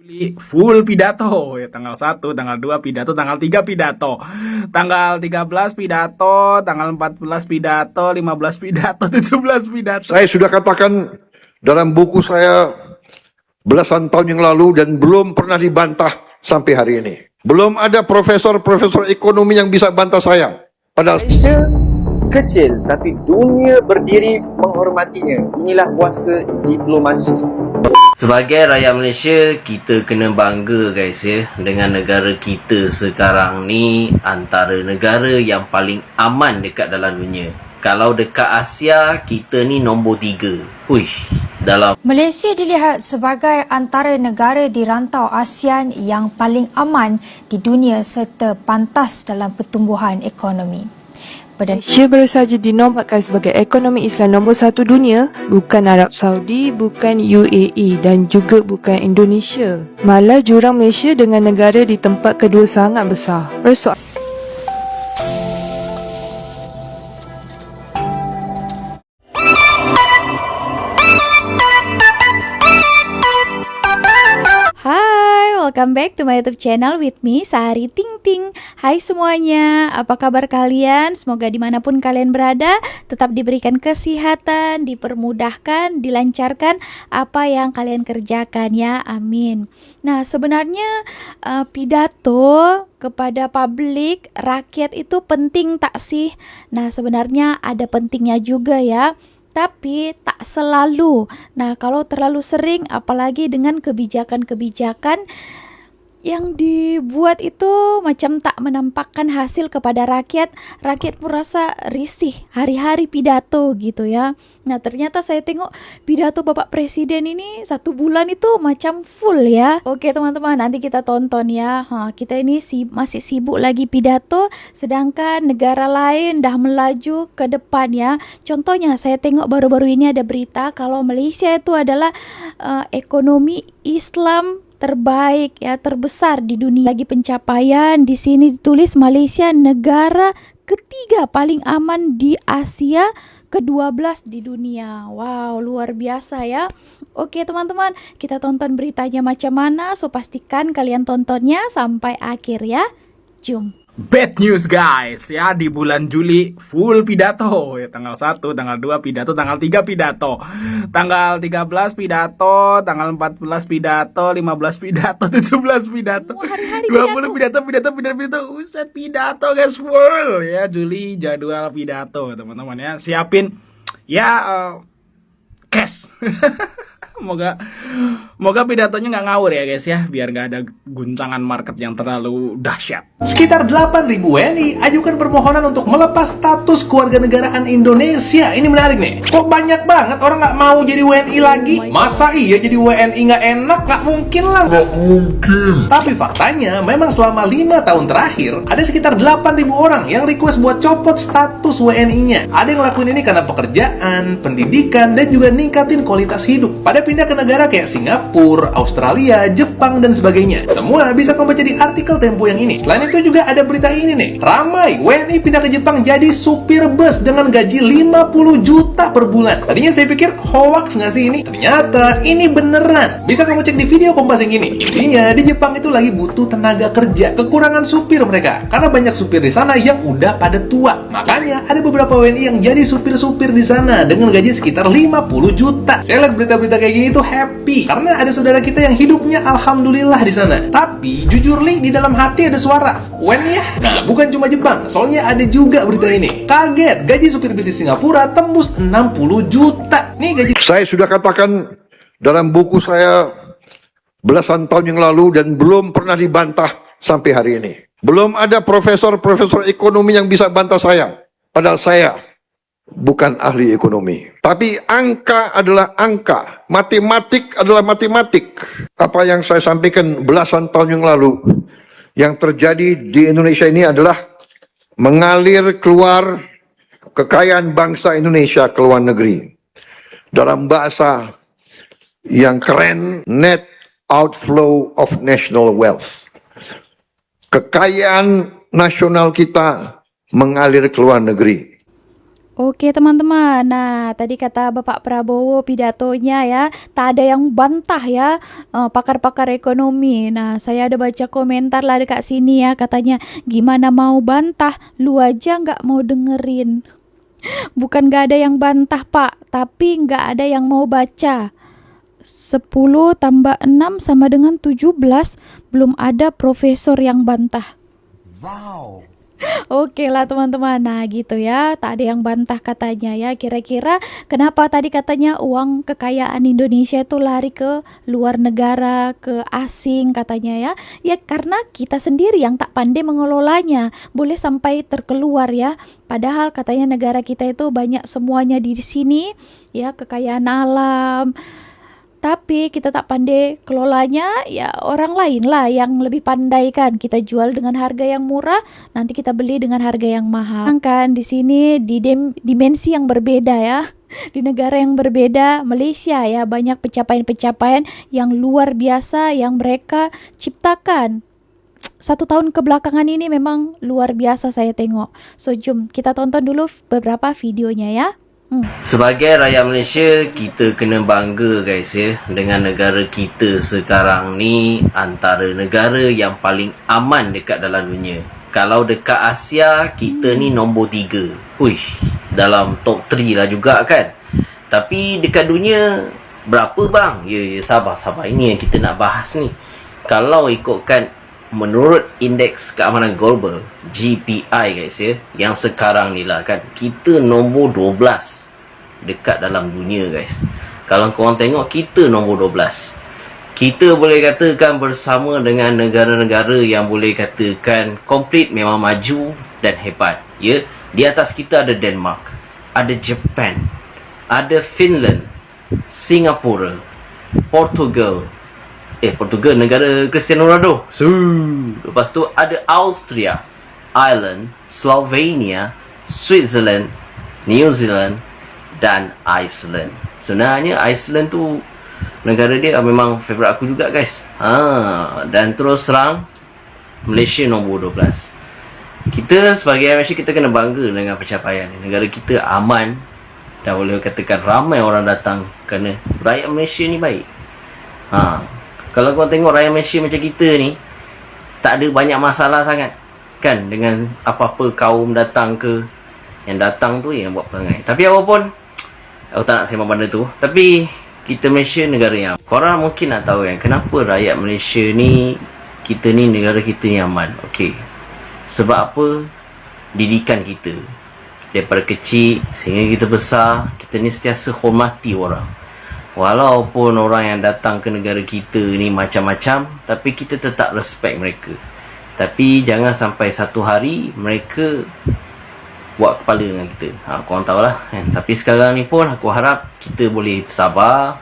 Juli full pidato ya, tanggal 1, tanggal 2 pidato, tanggal 3 pidato. Tanggal 13 pidato, tanggal 14 pidato, 15 pidato, 17 pidato. Saya sudah katakan dalam buku saya belasan tahun yang lalu dan belum pernah dibantah sampai hari ini. Belum ada profesor-profesor ekonomi yang bisa bantah saya. Padahal Malaysia kecil tapi dunia berdiri menghormatinya. Inilah kuasa diplomasi. Sebagai rakyat Malaysia, kita kena bangga guys ya dengan negara kita sekarang ni antara negara yang paling aman dekat dalam dunia. Kalau dekat Asia, kita ni nombor 3. Push. Dalam Malaysia dilihat sebagai antara negara di rantau ASEAN yang paling aman di dunia serta pantas dalam pertumbuhan ekonomi. Malaysia baru saja dinobatkan sebagai ekonomi Islam nombor 1 dunia, bukan Arab Saudi, bukan UAE dan juga bukan Indonesia. Malah jurang Malaysia dengan negara di tempat kedua sangat besar. Hai, welcome back to my YouTube channel with me, Sari Ting Ting. Hai semuanya, apa kabar kalian? Semoga dimanapun kalian berada, tetap diberikan kesehatan, dipermudahkan, dilancarkan apa yang kalian kerjakan ya, amin. Nah, sebenarnya pidato kepada publik, rakyat itu penting tak sih? Nah, sebenarnya ada pentingnya juga ya. Tapi tak selalu. Nah, kalau terlalu sering, apalagi dengan kebijakan-kebijakan yang dibuat itu macam tak menampakkan hasil kepada rakyat, rakyat pun rasa risih hari-hari pidato gitu ya. Nah, ternyata saya tengok pidato Bapak Presiden ini 1 bulan itu macam full ya. Oke teman-teman, nanti kita tonton ya. Kita ini masih sibuk lagi pidato, sedangkan negara lain dah melaju ke depan ya. Contohnya saya tengok baru-baru ini ada berita kalau Malaysia itu adalah ekonomi Islam terbaik ya, terbesar di dunia. Lagi pencapaian di sini ditulis Malaysia negara ketiga paling aman di Asia, ke-12 di dunia. Wow, luar biasa ya. Oke teman-teman, kita tonton beritanya macam mana. So pastikan kalian tontonnya sampai akhir ya. Jom. Bad news guys ya, di bulan Juli full pidato ya, tanggal 1, tanggal 2 pidato, tanggal 3 pidato. Tanggal 13 pidato, tanggal 14 pidato, 15 pidato, 17 pidato. Hari-hari 20 pidato. Uset pidato guys, full ya. Juli jadwal pidato teman-teman ya. Siapin ya cash. Moga pidatonya nggak ngawur ya guys ya, biar nggak ada guncangan market yang terlalu dahsyat. Sekitar 8.000 WNI ajukan permohonan untuk melepas status kewarganegaraan Indonesia. Ini menarik nih. Kok banyak banget orang nggak mau jadi WNI lagi? Masa iya jadi WNI nggak enak? Nggak mungkin lah. Nggak mungkin. Tapi faktanya memang selama 5 tahun terakhir ada sekitar 8.000 orang yang request buat copot status WNI-nya. Ada yang ngelakuin ini karena pekerjaan, pendidikan, dan juga ningkatin kualitas hidup. Pada pindah ke negara kayak Singapura, Australia, Jepang, dan sebagainya. Semua bisa kamu baca di artikel Tempo yang ini. Selain itu juga ada berita ini nih. Ramai WNI pindah ke Jepang jadi supir bus dengan gaji 50 juta per bulan. Tadinya saya pikir hoax nggak sih ini? Ternyata ini beneran. Bisa kamu cek di video Kompas yang ini. Intinya di Jepang itu lagi butuh tenaga kerja. Kekurangan supir mereka. Karena banyak supir di sana yang udah pada tua. Makanya ada beberapa WNI yang jadi supir-supir di sana dengan gaji sekitar 50 juta. Saya lihat berita-berita kayak gini tuh happy karena ada saudara kita yang hidupnya alhamdulillah di sana. Tapi jujur li, di dalam hati ada suara WNI ya. Nah, bukan cuma Jepang, soalnya ada juga berita ini. Kaget, gaji supir bis di Singapura tembus 60 juta. Nih gaji. saya sudah katakan dalam buku saya belasan tahun yang lalu dan belum pernah dibantah sampai hari ini. Belum ada profesor-profesor ekonomi yang bisa bantah saya. Padahal saya bukan ahli ekonomi. Tapi angka adalah angka. Matematik adalah matematik. Apa yang saya sampaikan belasan tahun yang lalu, yang terjadi di Indonesia ini adalah mengalir keluar kekayaan bangsa Indonesia ke luar negeri. Dalam bahasa yang keren, net outflow of national wealth. Kekayaan nasional kita mengalir ke luar negeri. Oke teman-teman, nah tadi kata Bapak Prabowo pidatonya ya, tak ada yang bantah ya pakar-pakar ekonomi. Nah saya ada baca komentar lah dekat sini ya, katanya gimana mau bantah, lu aja nggak mau dengerin. Bukan nggak ada yang bantah Pak, tapi nggak ada yang mau baca. 10 tambah 6 sama dengan 17, belum ada profesor yang bantah. Oke lah teman-teman, nah gitu ya, tak ada yang bantah katanya ya. Kira-kira kenapa tadi katanya uang kekayaan Indonesia itu lari ke luar negara, ke asing katanya ya. Ya karena kita sendiri yang tak pandai mengelolanya, boleh sampai terkeluar ya. Padahal katanya negara kita itu banyak semuanya di sini ya, kekayaan alam. Tapi kita tak pandai kelolanya, ya orang lain lah yang lebih pandai kan. Kita jual dengan harga yang murah, nanti kita beli dengan harga yang mahal. Kan di sini di dimensi yang berbeda ya. Di negara yang berbeda, Malaysia ya, banyak pencapaian-pencapaian yang luar biasa yang mereka ciptakan. 1 tahun kebelakangan ini memang luar biasa saya tengok. So jom kita tonton dulu beberapa videonya ya. Sebagai rakyat Malaysia, kita kena bangga guys ya, dengan negara kita sekarang ni antara negara yang paling aman dekat dalam dunia. Kalau dekat Asia, kita ni nombor 3. Uish, dalam top 3 lah juga kan. Tapi dekat dunia, berapa bang? Ya, sabar. Ini yang kita nak bahas ni. Kalau ikutkan menurut indeks keamanan global, GPI guys ya, yang sekarang ni lah kan, kita nombor 12 dekat dalam dunia guys. Kalau korang tengok, kita nombor 12. Kita boleh katakan bersama dengan negara-negara yang boleh katakan komplit memang maju dan hebat ya. Di atas kita ada Denmark, ada Japan, ada Finland, Singapura, Portugal negara Cristiano Ronaldo. Lepas tu ada Austria, Ireland, Slovenia, Switzerland, New Zealand dan Iceland. Sebenarnya Iceland tu negara dia memang favourite aku juga guys. Dan terus serang Malaysia nombor 12. Kita sebagai Malaysia, kita kena bangga dengan pencapaian negara kita. Aman dan boleh katakan ramai orang datang kerana rakyat Malaysia ni baik. Kalau kau tengok rakyat Malaysia macam kita ni, tak ada banyak masalah sangat kan dengan apa-apa kaum datang ke. Yang datang tu yang buat perangai. Tapi apapun, aku tak nak sembang benda tu. Tapi kita Malaysia negara yang, korang mungkin nak tahu kan, kenapa rakyat Malaysia ni, kita ni negara kita ni aman. Okey, sebab apa? Didikan kita daripada kecil sehingga kita besar, kita ni sentiasa hormati orang. Walaupun orang yang datang ke negara kita ni macam-macam, tapi kita tetap respect mereka. Tapi jangan sampai satu hari mereka buat kepala dengan kita. Korang tahulah kan? Tapi sekarang ni pun aku harap kita boleh sabar.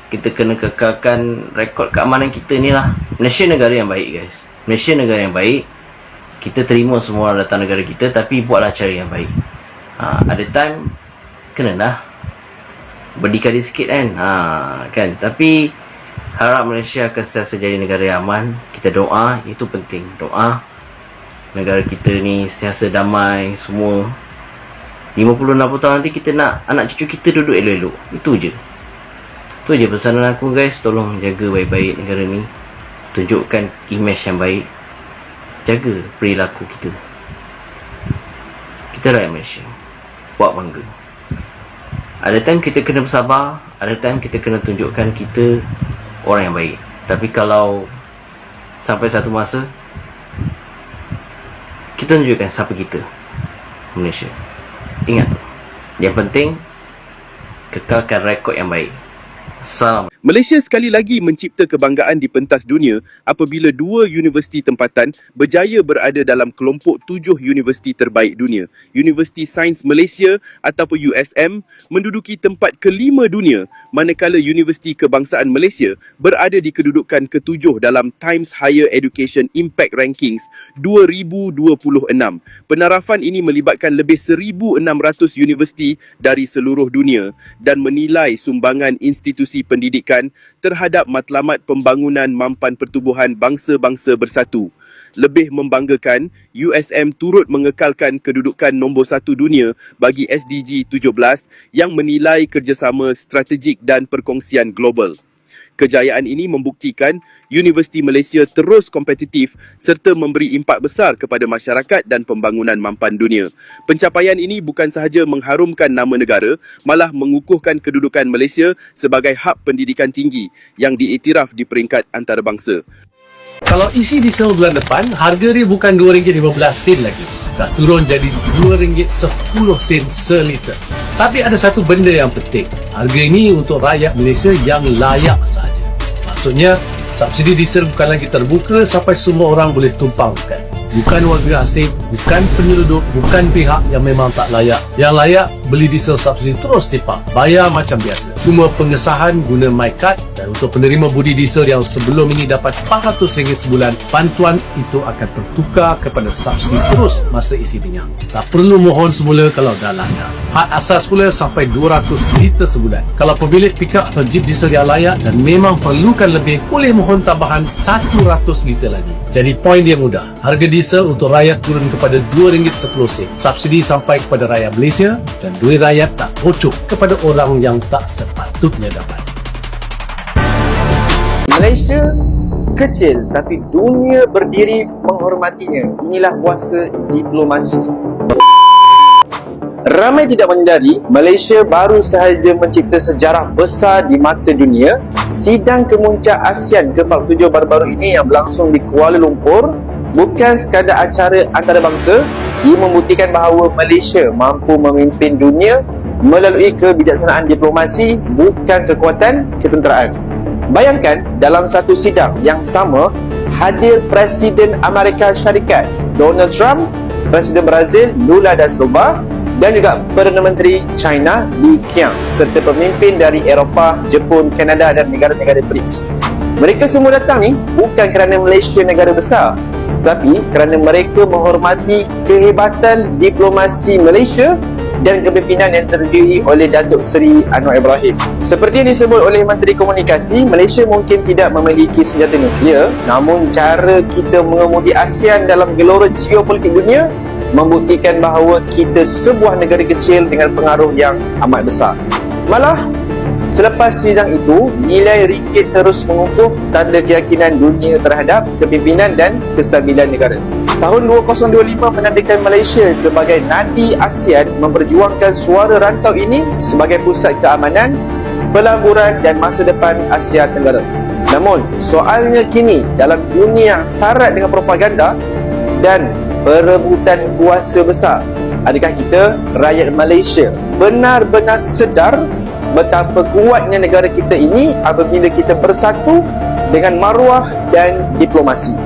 Kita kena kekalkan rekod keamanan kita ni lah. Malaysia negara yang baik guys. Malaysia negara yang baik. Kita terima semua orang datang negara kita, tapi buatlah cara yang baik. Ada time kenalah berdikari sikit kan. Kan. Tapi harap Malaysia akan sentiasa jadi negara yang aman. Kita doa, itu penting. Doa negara kita ni sentiasa damai semua. 50-60 tahun nanti kita nak anak cucu kita duduk elok-elok. Itu je pesanan aku guys. Tolong jaga baik-baik negara ni. Tunjukkan image yang baik. Jaga perilaku kita. Kita rakyat Malaysia, buat bangga. Ada time kita kena bersabar, ada time kita kena tunjukkan kita orang yang baik. Tapi kalau sampai satu masa kita tunjukkan siapa kita, Malaysia. Ingat tu, yang penting kekalkan rekod yang baik. Salam. Malaysia sekali lagi mencipta kebanggaan di pentas dunia apabila 2 universiti tempatan berjaya berada dalam kelompok 7 universiti terbaik dunia. Universiti Sains Malaysia ataupun USM menduduki tempat ke-5 dunia, manakala Universiti Kebangsaan Malaysia berada di kedudukan ke-7 dalam Times Higher Education Impact Rankings 2026. Penarafan ini melibatkan lebih 1,600 universiti dari seluruh dunia dan menilai sumbangan institusi pendidikan membanggakan terhadap matlamat pembangunan mampan pertubuhan bangsa-bangsa bersatu. Lebih membanggakan, USM turut mengekalkan kedudukan nombor 1 dunia bagi SDG 17 yang menilai kerjasama strategik dan perkongsian global. Kejayaan ini membuktikan Universiti Malaysia terus kompetitif serta memberi impak besar kepada masyarakat dan pembangunan mampan dunia. Pencapaian ini bukan sahaja mengharumkan nama negara, malah mengukuhkan kedudukan Malaysia sebagai hub pendidikan tinggi yang diiktiraf di peringkat antarabangsa. Kalau isi diesel bulan depan, harga dia bukan RM2.15 lagi. Dah turun jadi RM2.10 seliter. Tapi ada satu benda yang penting. Harga ini untuk rakyat Malaysia yang layak sahaja. Maksudnya, subsidi diesel bukan lagi terbuka sampai semua orang boleh tumpang sekali. Bukan warga asing, bukan penyelundup, bukan pihak yang memang tak layak. Yang layak beli diesel subsidi terus tipak, bayar macam biasa. Cuma pengesahan guna MyCard, dan untuk penerima budi diesel yang sebelum ini dapat RM400 sebulan, bantuan itu akan tertukar kepada subsidi terus masa isi minyak. Tak perlu mohon semula kalau dah layak. Had asas pula sampai 200 liter sebulan. Kalau pemilik pickup atau jeep diesel yang layak dan memang perlukan lebih, boleh mohon tambahan 100 liter lagi. Jadi poin dia mudah. Harga diesel untuk rakyat turun kepada RM2.10. Subsidi sampai kepada rakyat Malaysia dan duit rakyat tak bocor kepada orang yang tak sepatutnya dapat. Malaysia kecil tapi dunia berdiri menghormatinya. Inilah kuasa diplomasi. Ramai tidak menyedari, Malaysia baru sahaja mencipta sejarah besar di mata dunia. Sidang kemuncak ASEAN ke-47 baru-baru ini yang berlangsung di Kuala Lumpur bukan sekadar acara antarabangsa. Ia membuktikan bahawa Malaysia mampu memimpin dunia melalui kebijaksanaan diplomasi, bukan kekuatan ketenteraan. Bayangkan, dalam satu sidang yang sama, hadir Presiden Amerika Syarikat Donald Trump, Presiden Brazil Lula da Silva, dan juga Perdana Menteri China Li Qiang serta pemimpin dari Eropah, Jepun, Kanada dan negara-negara BRICS. Mereka semua datang ni bukan kerana Malaysia negara besar, tetapi kerana mereka menghormati kehebatan diplomasi Malaysia dan kepimpinan yang terdiri oleh Datuk Seri Anwar Ibrahim. Seperti yang disebut oleh Menteri Komunikasi, Malaysia mungkin tidak memiliki senjata nuklear, namun cara kita mengemudi ASEAN dalam gelora geopolitik dunia membuktikan bahawa kita sebuah negara kecil dengan pengaruh yang amat besar. Malah, selepas sidang itu, nilai ringgit terus mengukuh, tanda keyakinan dunia terhadap kepimpinan dan kestabilan negara. Tahun 2025 menandakan Malaysia sebagai nadi ASEAN memperjuangkan suara rantau ini sebagai pusat keamanan, pelaburan dan masa depan Asia Tenggara. Namun, soalnya kini dalam dunia yang syarat dengan propaganda dan perebutan kuasa besar, adakah kita, rakyat Malaysia, benar-benar sedar betapa kuatnya negara kita ini apabila kita bersatu dengan maruah dan diplomasi?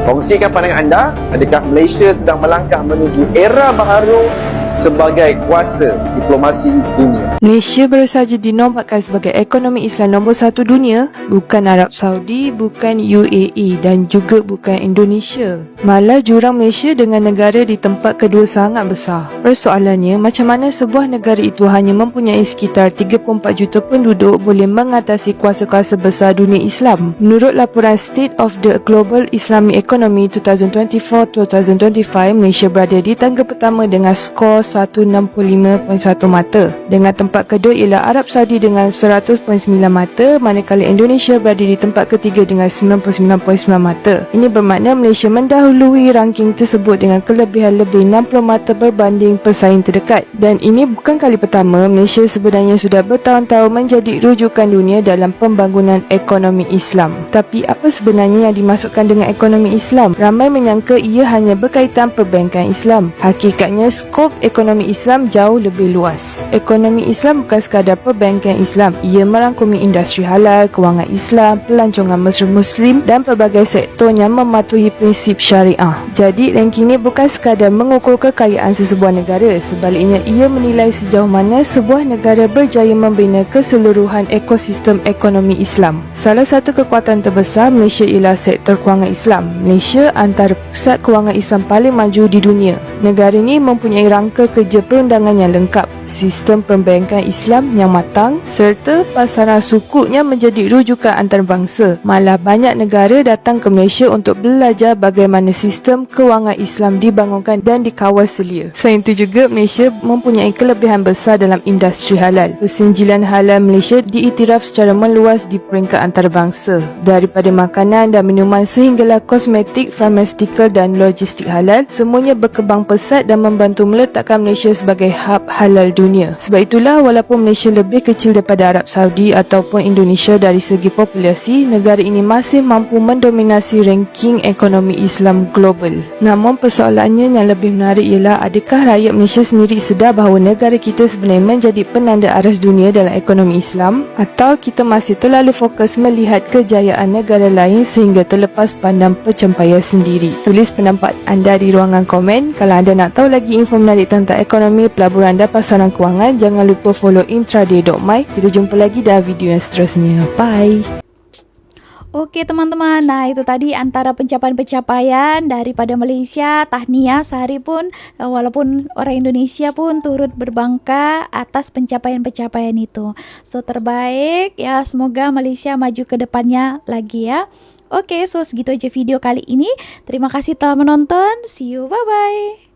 Kongsikan pandangan anda, adakah Malaysia sedang melangkah menuju era baharu sebagai kuasa diplomasi dunia? Malaysia baru saja dinobatkan sebagai ekonomi Islam nombor 1 dunia, bukan Arab Saudi, bukan UAE dan juga bukan Indonesia. Malah jurang Malaysia dengan negara di tempat kedua sangat besar. Persoalannya, macam mana sebuah negara itu hanya mempunyai sekitar 34 juta penduduk boleh mengatasi kuasa-kuasa besar dunia Islam? Menurut laporan State of the Global Islamic Economy 2024-2025, Malaysia berada di tangga pertama dengan skor 165.1 mata. Dengan tempat kedua ialah Arab Saudi dengan 100.9 mata, manakala Indonesia berada di tempat ketiga dengan 99.9 mata. Ini bermakna Malaysia mendahului ranking tersebut dengan kelebihan lebih 60 mata berbanding pesaing terdekat. Dan ini bukan kali pertama. Malaysia sebenarnya sudah bertahun-tahun menjadi rujukan dunia dalam pembangunan ekonomi Islam. Tapi apa sebenarnya yang dimaksudkan dengan ekonomi Islam? Ramai menyangka ia hanya berkaitan perbankan Islam. Hakikatnya skop ekonomi Islam jauh lebih luas. Ekonomi Islam bukan sekadar perbankan Islam. Ia merangkumi industri halal, kewangan Islam, pelancongan Muslim dan pelbagai sektor yang mematuhi prinsip syariah. Jadi ranking ini bukan sekadar mengukur kekayaan sesebuah negara. Sebaliknya, ia menilai sejauh mana sebuah negara berjaya membina keseluruhan ekosistem ekonomi Islam. Salah satu kekuatan kelebihan terbesar Malaysia ialah sektor kewangan Islam. Malaysia antara pusat kewangan Islam paling maju di dunia. Negara ini mempunyai rangka kerja perundangan yang lengkap, sistem perbankan Islam yang matang serta pasaran sukuknya menjadi rujukan antarabangsa. Malah banyak negara datang ke Malaysia untuk belajar bagaimana sistem kewangan Islam dibangunkan dan dikawal selia. Selain itu juga Malaysia mempunyai kelebihan besar dalam industri halal. Persenjilan halal Malaysia diiktiraf secara meluas di peringkat antarabangsa. Daripada makanan dan minuman sehinggalah kosmetik, farmaceutical dan logistik halal, semuanya berkembang pesat dan membantu meletakkan Malaysia sebagai hub halal dunia. Sebab itulah walaupun Malaysia lebih kecil daripada Arab Saudi ataupun Indonesia dari segi populasi, negara ini masih mampu mendominasi ranking ekonomi Islam global. Namun persoalannya yang lebih menarik ialah adakah rakyat Malaysia sendiri sedar bahawa negara kita sebenarnya menjadi penanda aras dunia dalam ekonomi Islam, atau kita masih terlalu fokus melihat kejayaan negara lain sehingga terlepas pandang pencapaian sendiri. Tulis pendapat anda di ruangan komen. Kalau anda nak tahu lagi info menarik tentang ekonomi, pelaburan dan pasaran kewangan, jangan lupa follow intraday.my. Kita jumpa lagi dalam video yang seterusnya. Bye. Oke teman-teman, nah itu tadi antara pencapaian-pencapaian daripada Malaysia. Tahniah sehari pun, walaupun orang Indonesia pun turut berbangga atas pencapaian-pencapaian itu. So terbaik ya, semoga Malaysia maju ke depannya lagi ya. Oke, so segitu aja video kali ini. Terima kasih telah menonton. See you, bye-bye.